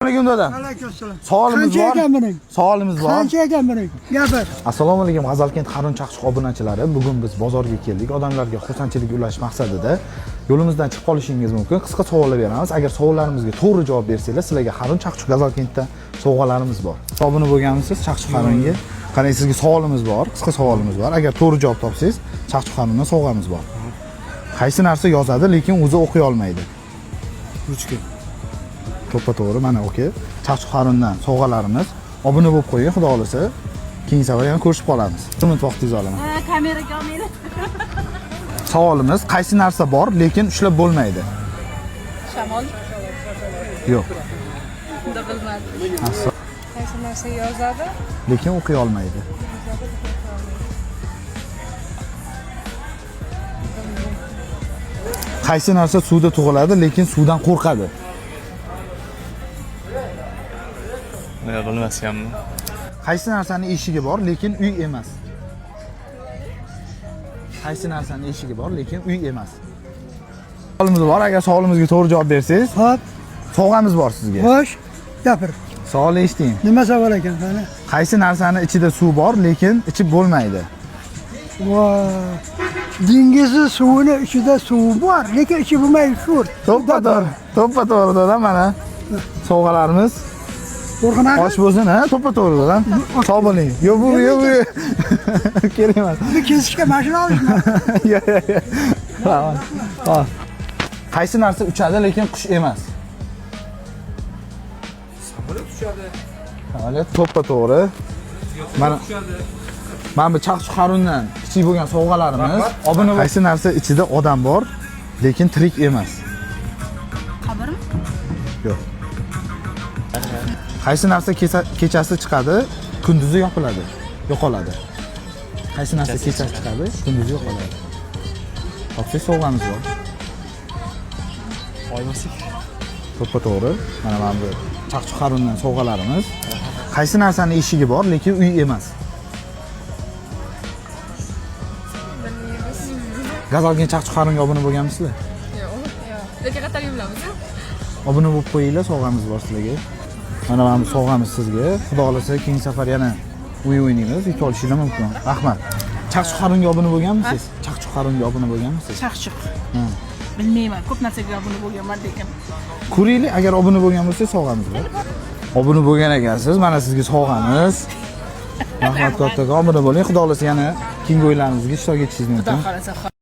Assalomu alaykum dada. Alaykum. Savolimiz bor. Qancha ekan buning? Savolimiz bor. Qancha ekan buning? Gapir. Assalomu alaykum G'azalkent Harun Chaqchuq obunachilari. Bugun biz bozorga keldik. Odamlarga xursandchilik ulash maqsadida yo'limizdan chiqib qolishingiz mumkin. Qisqa savollar beramiz. Agar savollarimizga to'g'ri javob bersanglar, sizlarga Harun Chaqchuq G'azalkentda sovg'alarimiz bor. Obuna bo'lganmisiz Chaqchuq Harunga? Qarang, sizga savolimiz bor, qisqa savolimiz bor. Agar to'g'ri javob topsangiz, Chaqchuq Harundan sovg'amiz bor. Qaysi narsa yozadi, lekin o'zi o'qiy olmaydi? Ruchka. To'ppa-to'g'ri, mana o'ki. Chaqchuq Harundan sovg'alarimiz. Obuna bo'lib qo'ying, xudo xolasa. Keyingi safar yana ko'rishib qolamiz. Minut vaqtingizni olaman. Kameraga olmaydi. Savolimiz, qaysi narsa bor, lekin ushlab bo'lmaydi? Shamol. Yo'q. Unda bilmadim. Qaysi narsa yozadi? Lekin o'qiy olmaydi. Qaysi narsa suvda tug'iladi, lekin suvdan qo'rqadi? Yo'q, bilmasganman. Qaysi narsaning eshigi bor, lekin uy emas? Qaysi narsaning eshigi bor, lekin uy emas? Savolimiz bor, agar savolimizga to'g'ri javob bersangiz, Hop, sovg'amiz bor sizga. xo'sh. Gapir. Savolni eshiting. Nima savol ekan qani? Qaysi narsaning ichida suv bor, lekin ichib bo'lmaydi? Voy. Dengizni suvini ichida suv bor, lekin ichi bo'lmaydi shu. To'ppa-to'g'ri. To'ppa-to'g'ri dadam, mana sovg'alarimiz. Qo'rqinadi. Osh bo'lsin, ha? To'ppa-to'g'ri dadam. Sog' bo'ling. Yo'q, bu. Kerak emas. Buni kesishga mashina olishmi? Yo'q. Hop. Qaysi narsa uchadi, lekin qush emas? Samolyot uchadi. Samolyot to'ppa-to'g'ri. Mana bu Chaqchuq Harundan kichik bo'lgan sovg'alarimiz. Obuna qaysi narsa ichida odam bor, lekin tirik emas? Qabrmi? Yo'q. Qaysi narsa kechasi chiqadi, kunduzi yopiladi, yo'qoladi? Qaysi narsa kechasi chiqadi, kunduzi yo'qoladi? Topsak sovg'amiz bor. Olmasak. To'ppa-to'g'ri. Mana bu Chaqchuq Harundan sovg'alarimiz. Qaysi narsaning eshigi bor, lekin uy emas? G'azalkent Chaqchuq Harunga obuna bo'lganmisizlar? Yo'q. Lekin qayerga bilamiz? Obuna bo'lib qo'yinglar, sovg'amiz bor sizlarga. Mana bu sovg'amiz sizga. Xudo xolasa keyingi safar yana o'ynaymiz, yutib olishingiz mumkin. Rahmat. Chaqchuq Harunga obuna bo'lganmisiz? Chaqchuq Harunga obuna bo'lganmisiz? Chaqchuq. Bilmayman, ko'p narsaga obuna bo'lganman lekin. Ko'ringlar, agar obuna bo'lgan bo'lsangiz sovg'amiz bor. Obuna bo'lgan ekansiz, mana sizga sovg'amiz. Rahmat kattakon, obuna bo'ling. Xudo xolasa yana keyingi o'yinlarimizga ishtirok etishingiz mumkin. Xudo xolasa.